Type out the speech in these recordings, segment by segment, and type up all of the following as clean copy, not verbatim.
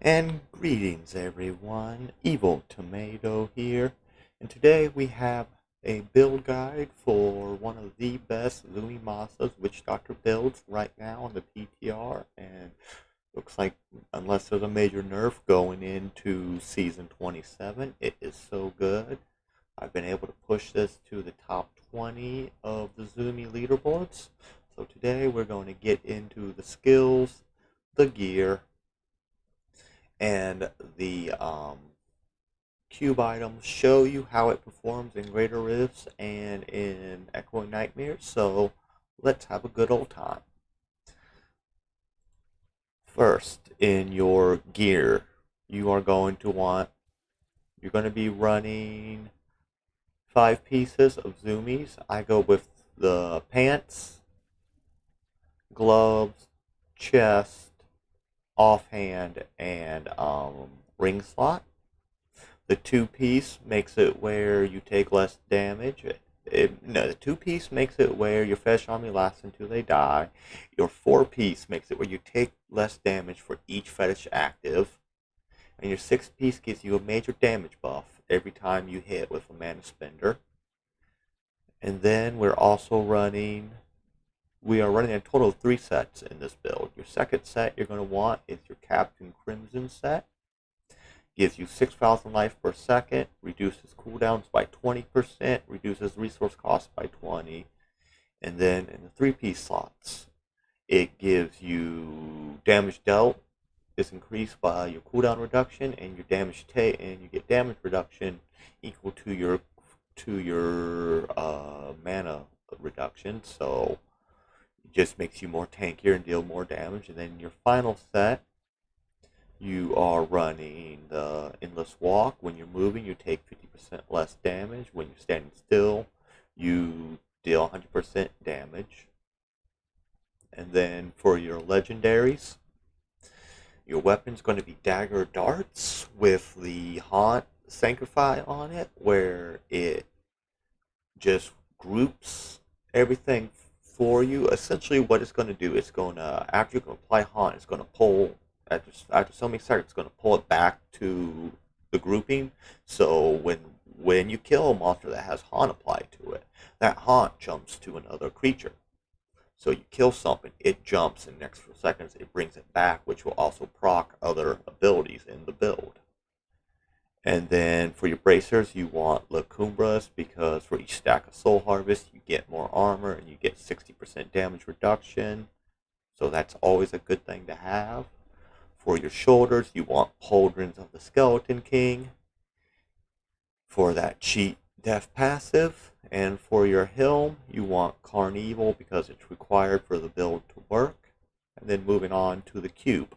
And greetings everyone, Evil Tomato here, and today we have a build guide for one of the best Zuni Masas Witch Doctor builds right now on the PTR, and looks like unless there's a major nerf going into Season 27, it is so good. I've been able to push this to the top 20 of the Zuni leaderboards, so today we're going to get into the skills, the gear, and the cube items, show you how it performs in Greater Rifts and in Echoing Nightmares. So let's have a good old time. First, in your gear, you're going to be running 5 pieces of zoomies. I go with the pants, gloves, chest, offhand, and ring slot. The 2-piece makes it where you take less damage. No, the 2-piece makes it where your fetish army lasts until they die. Your 4-piece makes it where you take less damage for each fetish active. And your 6-piece gives you a major damage buff every time you hit with a mana spender. And then we are running a total of 3 sets in this build. Your second set you're going to want is your Captain Crimson set. Gives you 6,000 life per second, reduces cooldowns by 20%, reduces resource costs by 20. And then in the 3-piece slots, it gives you damage dealt is increased by your cooldown reduction, and your and you get damage reduction equal to your mana reduction. So it just makes you more tankier and deal more damage. And then your final set, you are running the Endless Walk. When you're moving, you take 50% less damage. When you're standing still, you deal 100% damage. And then for your legendaries, your weapon's going to be dagger darts with the Haunt Sanctify on it, where it just groups everything for you. Essentially what it's going to do is after you can apply Haunt, it's going to pull after so many seconds, it's going to pull it back to the grouping. So when you kill a monster that has Haunt applied to it, that Haunt jumps to another creature. So you kill something, it jumps, and next few seconds it brings it back, which will also proc other abilities in the build. And then for your bracers, you want Lacumbras, because for each stack of Soul Harvest, you get more armor and you get 60% damage reduction. So that's always a good thing to have. For your shoulders, you want Pauldrons of the Skeleton King for that cheat death passive. And for your helm, you want Carnevil because it's required for the build to work. And then moving on to the cube.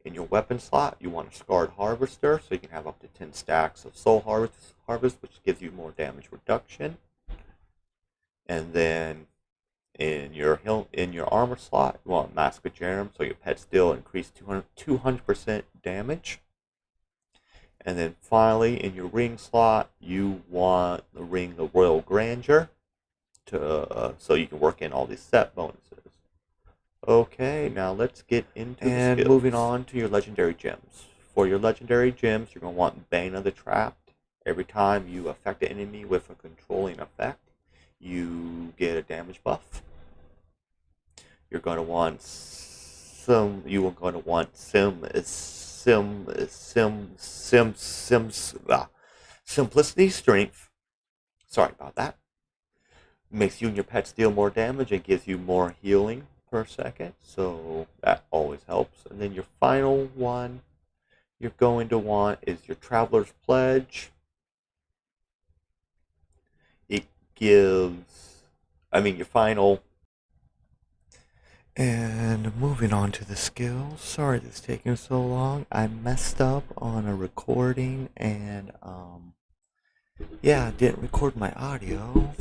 In your weapon slot, you want a Scarred Harvester, so you can have up to 10 stacks of Soul Harvest, which gives you more damage reduction. And then in your armor slot, you want Mask of Jerem, so your pet still increase 200% damage. And then finally, in your ring slot, you want the Ring of Royal Grandeur, so you can work in all these set bonuses. Okay, now let's get into the skills. Moving on to your legendary gems. For your legendary gems, you're going to want Bane of the Trapped. Every time you affect an enemy with a controlling effect, you get a damage buff. You're going to want Simplicity Strength. Sorry about that. Makes you and your pets deal more damage and gives you more healing per second, so that always helps. And then your final one you're going to want is your Traveler's Pledge. It gives, your final. And moving on to the skills. Sorry this is taking so long. I messed up on a recording and I didn't record my audio,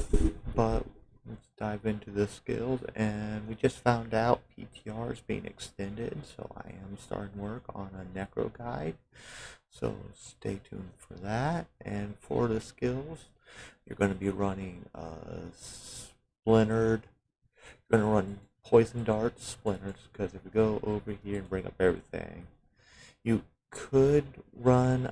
but let's dive into the skills. And we just found out PTR is being extended, so I am starting work on a necro guide, so stay tuned for that. And for the skills, you're going to be running splintered. You're going to run poison darts, splinters, because if we go over here and bring up everything, You could run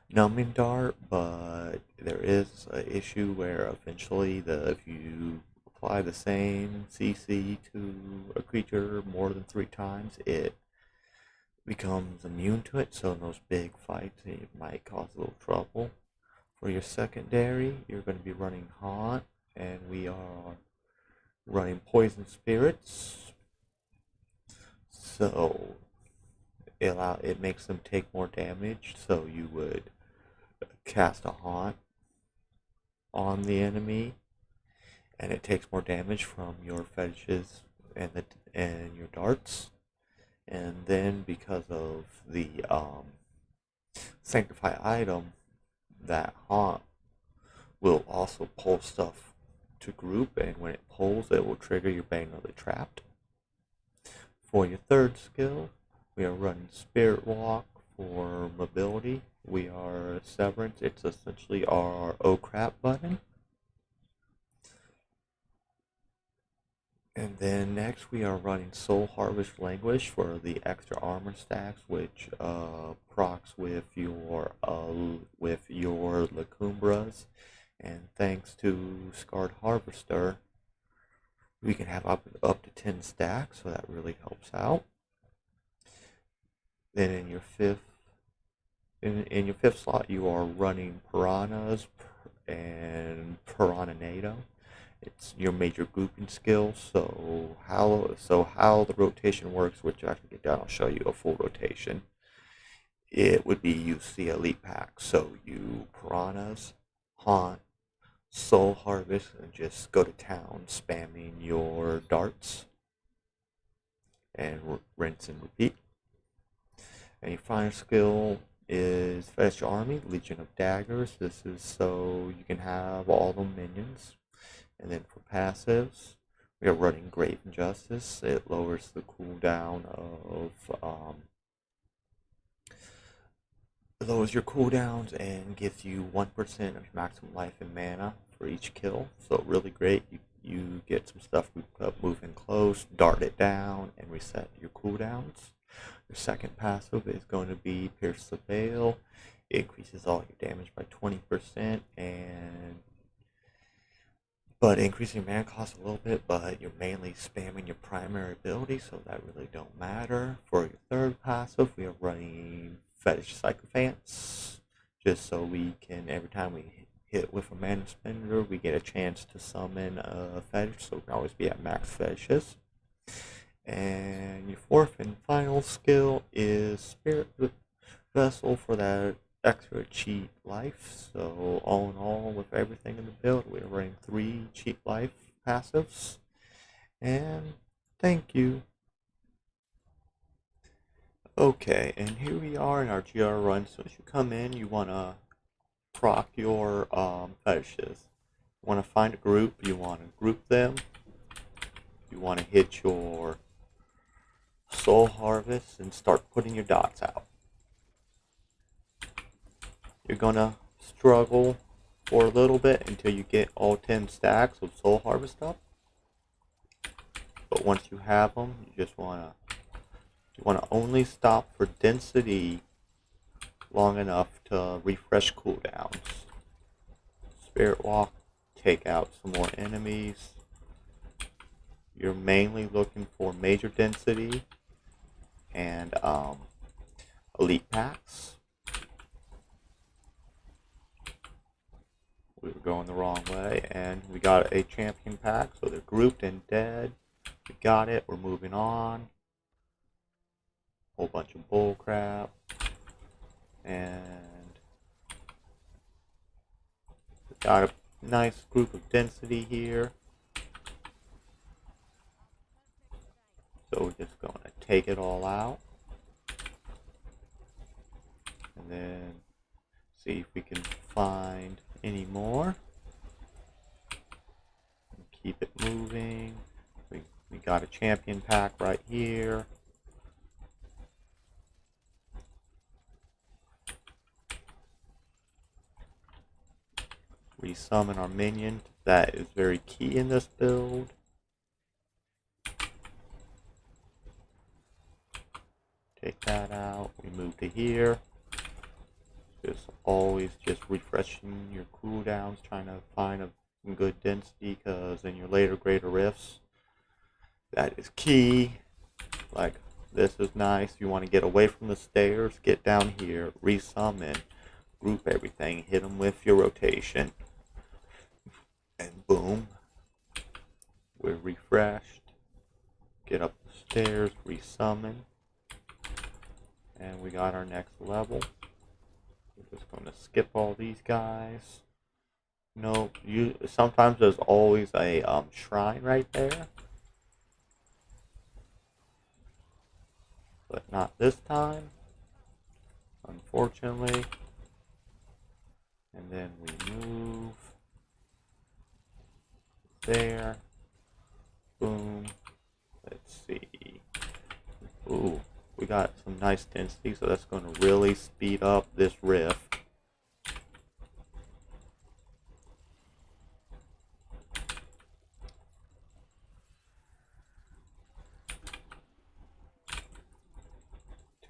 numbing dart, but there is an issue where eventually if you apply the same CC to a creature more than 3 times, it becomes immune to it, so in those big fights it might cause a little trouble. For your secondary, you're going to be running Haunt, and we are running Poison Spirits, so it makes them take more damage, so you would cast a Haunt on the enemy, and it takes more damage from your fetishes and your darts. And then because of the Sanctify item, that Haunt will also pull stuff to group, and when it pulls, it will trigger your Bane of the Trapped. For your third skill, we are running Spirit Walk for mobility. We are Severance. It's essentially our oh crap button. And then next we are running Soul Harvest Languish for the extra armor stacks, which procs with your Lacumbras. And thanks to Scarred Harvester, we can have up to 10 stacks, so that really helps out. Then in your fifth slot, you are running Piranhas and Piranha. It's your major grouping skill. So how the rotation works, which I can get down, I'll show you a full rotation. It would be you see Elite Pack, so you Piranhas, Haunt, Soul Harvest, and just go to town spamming your darts and rinse and repeat. And your final skill is Fetish Army, Legion of Daggers. This is so you can have all the minions. And then for passives, we are running Grave Injustice. It lowers the cooldown of lowers your cooldowns and gives you 1% of maximum life and mana for each kill. So really great. You get some stuff moving close, dart it down, and reset your cooldowns. Your second passive is going to be Pierce the Veil. It increases all your damage by 20%, but increasing mana costs a little bit, but you're mainly spamming your primary ability, so that really don't matter. For your third passive, we are running Fetish Sycophants, just so we can, every time we hit with a mana spender, we get a chance to summon a fetish, so we can always be at max fetishes. And your fourth and final skill is Spirit Vessel for that extra cheat life. So all in all, with everything in the build, we're running 3 cheat life passives. And thank you. Okay, and here we are in our GR run. So as you come in, you want to proc your fetishes. You want to find a group, you want to group them, you want to hit your Soul Harvest and start putting your dots out. You're gonna struggle for a little bit until you get all 10 stacks of Soul Harvest up. But once you have them, you wanna only stop for density long enough to refresh cooldowns. Spirit Walk, take out some more enemies. You're mainly looking for major density and elite packs. We were going the wrong way, and we got a champion pack, so they're grouped and dead. We got it, we're moving on. Whole bunch of bull crap. And we got a nice group of density here. So we're just going to take it all out. And then see if we can find any more. Keep it moving. We got a champion pack right here. Resummon our minion. That is very key in this build. Take that out. We move to here. Just always just refreshing your cooldowns, trying to find some good density, because in your later greater rifts, that is key. Like, this is nice. You want to get away from the stairs, get down here, resummon, group everything, hit them with your rotation, and boom, we're refreshed. Get up the stairs, resummon, and we got our next level. We're just going to skip all these guys. No, sometimes there's always a shrine right there, but not this time, unfortunately. And then we move there. Boom. Let's see. Ooh, we got some nice density, so that's going to really speed up this rift.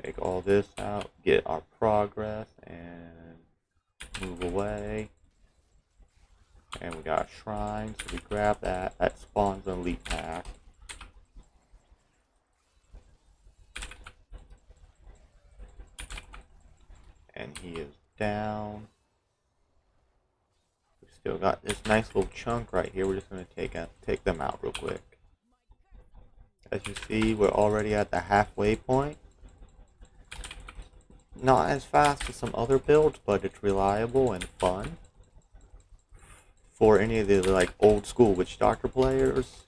Take all this out, get our progress, and move away. And we got a shrine, so we grab that. That spawns an elite pack. And he is down. We still got this nice little chunk right here. We're just going to take them out real quick. As you see, we're already at the halfway point. Not as fast as some other builds, but it's reliable and fun. For any of the like old school Witch Doctor players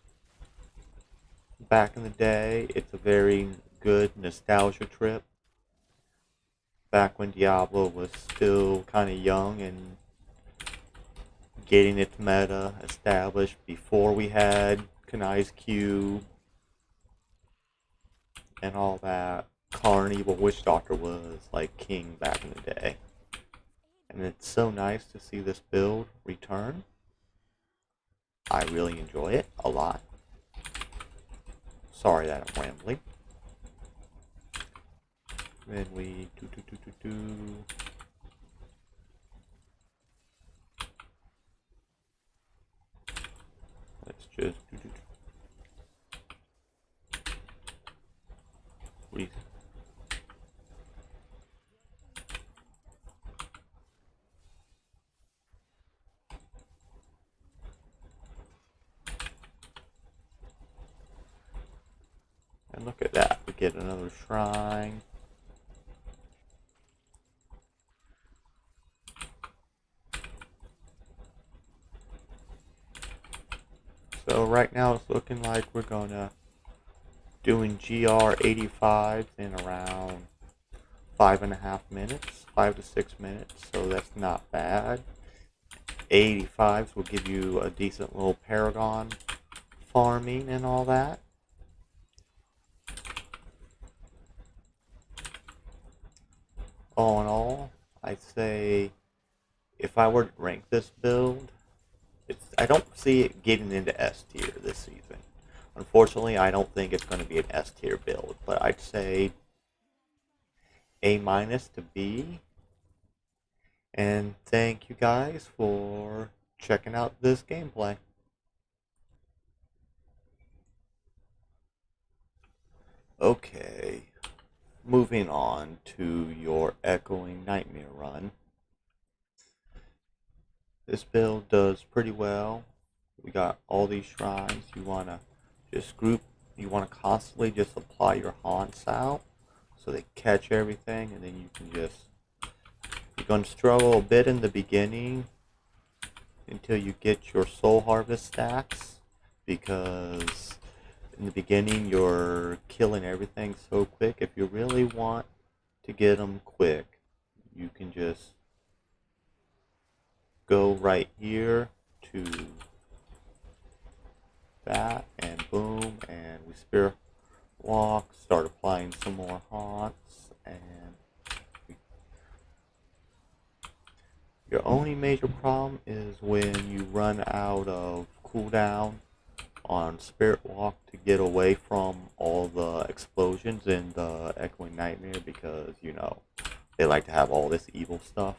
back in the day, it's a very good nostalgia trip. Back when Diablo was still kind of young and getting its meta established, before we had Kanai's Cube and all that. Carnevil Witch Doctor was like king back in the day. And it's so nice to see this build return. I really enjoy it a lot. Sorry that I'm rambling. Then we do. Let's just do. And look at that, we get another shrine. So right now it's looking like we're gonna doing GR 85s in around 5.5 minutes, 5 to 6 minutes, so that's not bad. 85s will give you a decent little Paragon farming and all that. All in all, I'd say if I were to rank this build, I don't see it getting into S tier this season. Unfortunately, I don't think it's going to be an S tier build, but I'd say A- to B. And thank you guys for checking out this gameplay. Okay, moving on to your Echoing Nightmare run. This build does pretty well. We got all these shrines. You want to just group, you want to constantly just apply your haunts out so they catch everything, and then you can just, you're going to struggle a bit in the beginning until you get your soul harvest stacks, because in the beginning you're killing everything so quick. If you really want to get them quick, you can just go right here to that, and boom, and we spirit walk, start applying some more haunts, and your only major problem is when you run out of cooldown on Spirit Walk to get away from all the explosions in the Echoing Nightmare because, you know, they like to have all this evil stuff.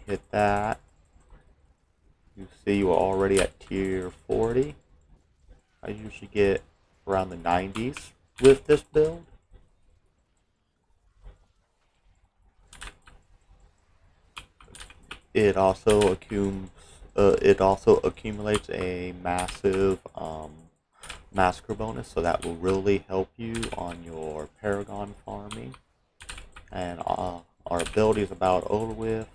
Hit that. You see we're already at tier 40. I usually get around the 90s with this build. It also accumulates a massive massacre bonus, so that will really help you on your Paragon farming. And our ability is about over with,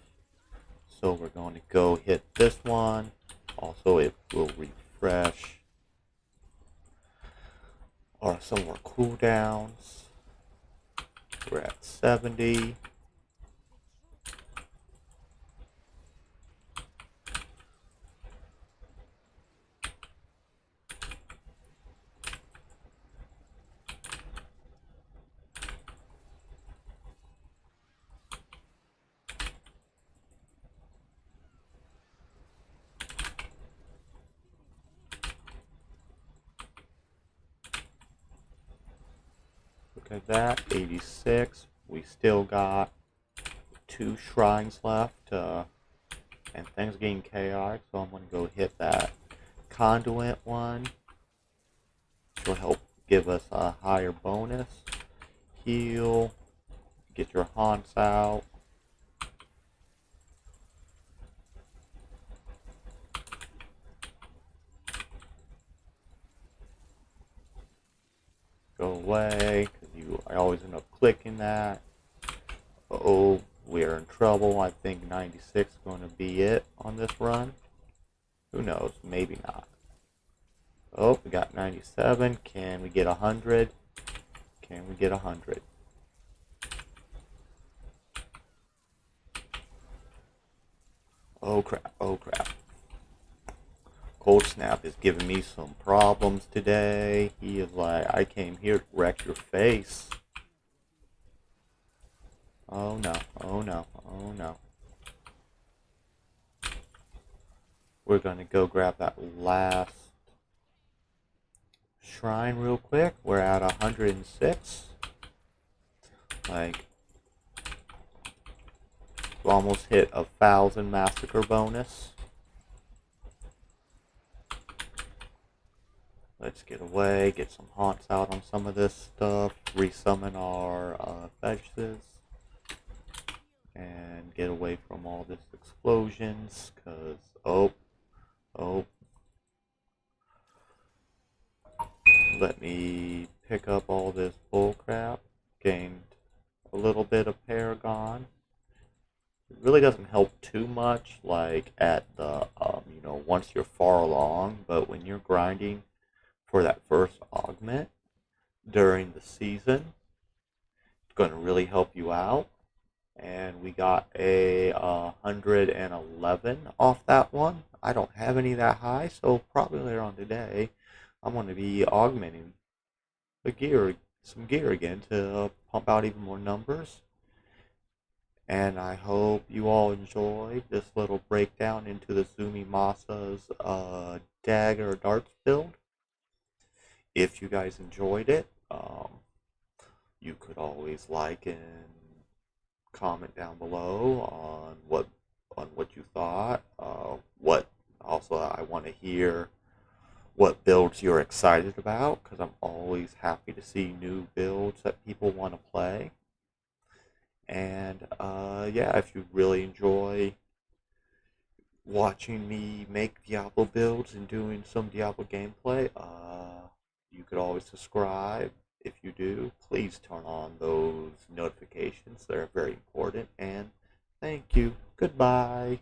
so we're going to go hit this one. Also, it will refresh some of our cooldowns. We're at 70. Look at that, 86. We still got 2 shrines left, and things are getting chaotic, so I'm going to go hit that conduit one. Which will help give us a higher bonus. Heal, get your haunts out. Go away, because I always end up clicking that. Uh-oh, we're in trouble. I think 96 is going to be it on this run. Who knows? Maybe not. Oh, we got 97. Can we get 100? Can we get 100? Oh crap, oh crap. Cold Snap is giving me some problems today. He is like, I came here to wreck your face. Oh no, oh no, oh no. We're gonna go grab that last shrine real quick. We're at 106. Like, we almost hit 1,000 massacre bonus. Let's get away, get some haunts out on some of this stuff, resummon our fetches, and get away from all this explosions, cause, oh, let me pick up all this bullcrap, gained a little bit of Paragon. It really doesn't help too much, like at the, you know, once you're far along, but when you're grinding for that first augment during the season, it's going to really help you out. And we got a 111 off that one. I don't have any that high, so probably later on today I'm going to be augmenting some gear again to pump out even more numbers. And I hope you all enjoyed this little breakdown into the Zuni Masa's dagger darts build. If you guys enjoyed it, you could always like and comment down below on what you thought. I want to hear what builds you're excited about, because I'm always happy to see new builds that people want to play. And yeah, if you really enjoy watching me make Diablo builds and doing some Diablo gameplay, you could always subscribe. If you do, please turn on those notifications. They're very important. And thank you. Goodbye.